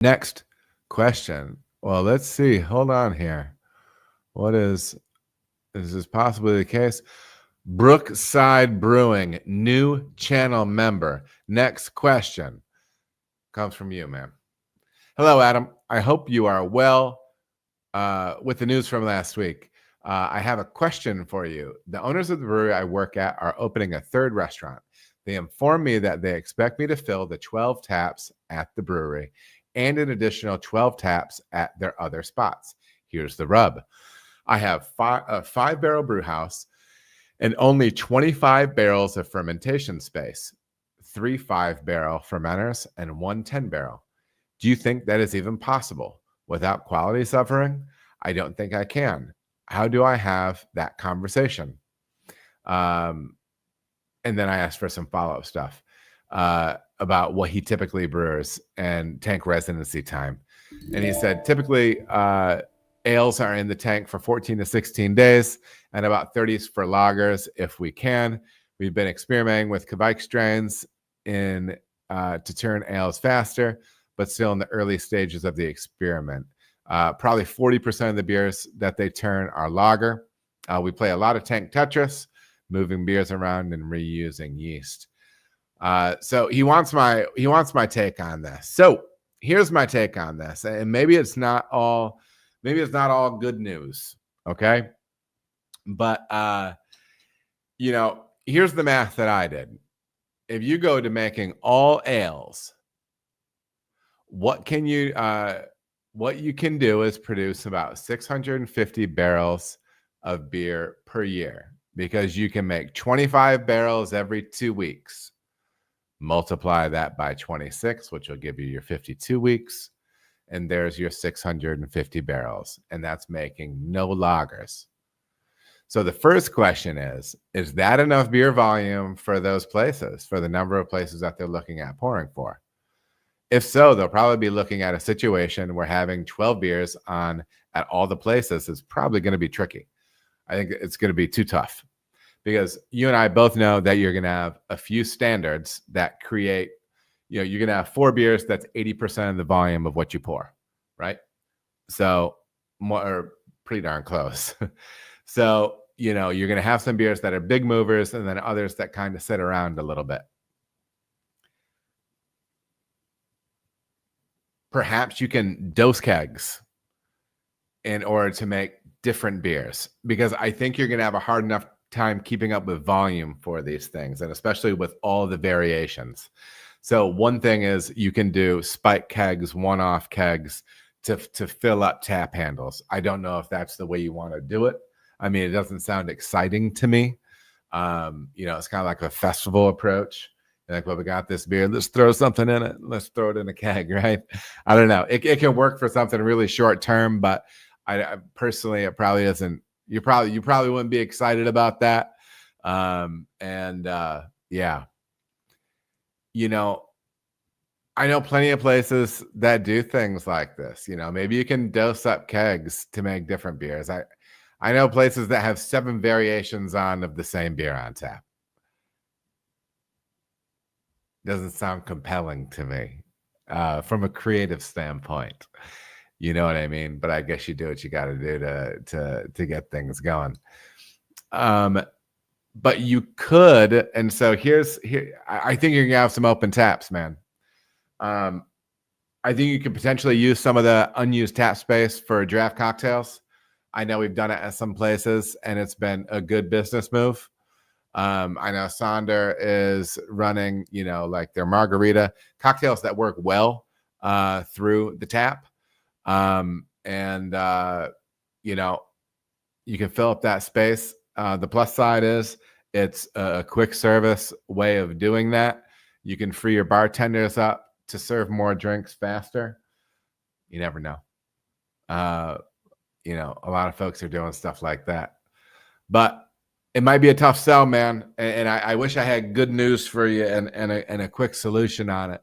Next question. Well, let's see. Hold on here. What is this possibly the case? Brookside Brewing, new channel member. Next question comes from you, man. Hello, Adam. I hope you are well with the news from last week. I have a question for you. The owners of the brewery I work at are opening a third restaurant. They informed me that they expect me to fill the 12 taps at the brewery and an additional 12 taps at their other spots. Here's the rub. I have a 5-barrel brew house and only 25 barrels of fermentation space, 3 5-barrel fermenters and 1 10-barrel. Do you think that is even possible without quality suffering? I don't think I can. How do I have that conversation? And then I asked for some follow-up stuff about what he typically brews and tank residency time. And he said, typically, ales are in the tank for 14 to 16 days and about 30s for lagers if we can. We've been experimenting with Kvike strains to turn ales faster, but still in the early stages of the experiment. Probably 40% of the beers that they turn are lager. We play a lot of tank Tetris, moving beers around and reusing yeast. So he wants my take on this. So here's my take on this, and maybe it's not all good news, okay? But here's the math that I did. If you go to making all ales, what you can do is produce about 650 barrels of beer per year, because you can make 25 barrels every 2 weeks. Multiply that by 26, which will give you your 52 weeks. And there's your 650 barrels. And that's making no lagers. So the first question is that enough beer volume for those places, for the number of places that they're looking at pouring for? If so, they'll probably be looking at a situation where having 12 beers on at all the places is probably going to be tricky. I think it's going to be too tough, because you and I both know that you're going to have a few standards that create, you're going to have 4 beers that's 80% of the volume of what you pour, right? So more, pretty darn close. So, you're going to have some beers that are big movers and then others that kind of sit around a little bit. Perhaps you can dose kegs in order to make different beers, because I think you're going to have a hard enough time keeping up with volume for these things, and especially with all the variations. So one thing is you can do spike kegs, one-off kegs to fill up tap handles. I don't know if that's the way you want to do it. I mean, it doesn't sound exciting to me. It's kind of like a festival approach. Like, well, we got this beer, let's throw something in it. Let's throw it in a keg, right? I don't know. It can work for something really short term, but I personally, it probably isn't. You probably wouldn't be excited about that. Yeah. I know plenty of places that do things like this. Maybe you can dose up kegs to make different beers. I know places that have 7 variations of the same beer on tap. Doesn't sound compelling to me from a creative standpoint. You know what I mean? But I guess you do what you got to do to get things going. But you could, and so here. I think you're gonna have some open taps, man. I think you could potentially use some of the unused tap space for draft cocktails. I know we've done it at some places, and it's been a good business move. I know Sonder is running, like their margarita cocktails that work well through the tap. You can fill up that space. The plus side is it's a quick service way of doing that. You can free your bartenders up to serve more drinks faster. You never know. A lot of folks are doing stuff like that, but it might be a tough sell, man. And I wish I had good news for you and a quick solution on it.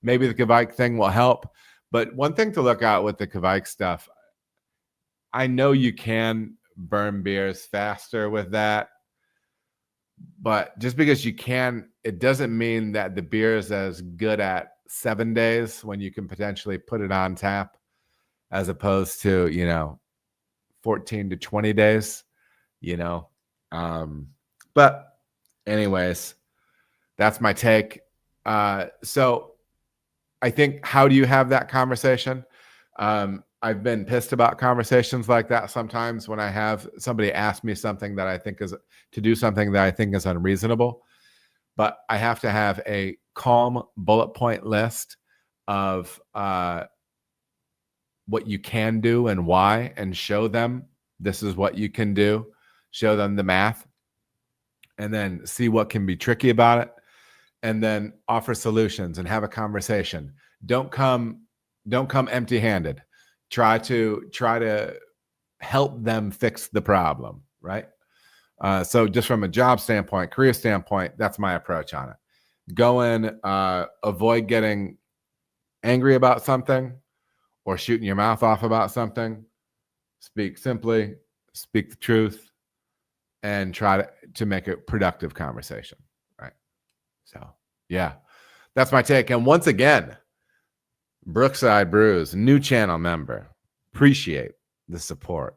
Maybe the Kvike thing will help. But one thing to look out with the Kvike stuff, I know you can burn beers faster with that. But just because you can, it doesn't mean that the beer is as good at 7 days when you can potentially put it on tap, as opposed to 14 to 20 days. But anyways, that's my take. So I think, how do you have that conversation? I've been pissed about conversations like that sometimes when I have somebody ask me something that I think is to do something that I think is unreasonable, but I have to have a calm bullet point list of what you can do and why, and show them this is what you can do, show them the math, and then see what can be tricky about it, and then offer solutions and have a conversation. Don't come empty-handed. Try to help them fix the problem, right? So just from a job standpoint, career standpoint, that's my approach on it. Go in, avoid getting angry about something or shooting your mouth off about something. Speak simply, speak the truth, and try to make a productive conversation, right? So, yeah, that's my take. And once again, Brookside Brews, new channel member. Appreciate the support.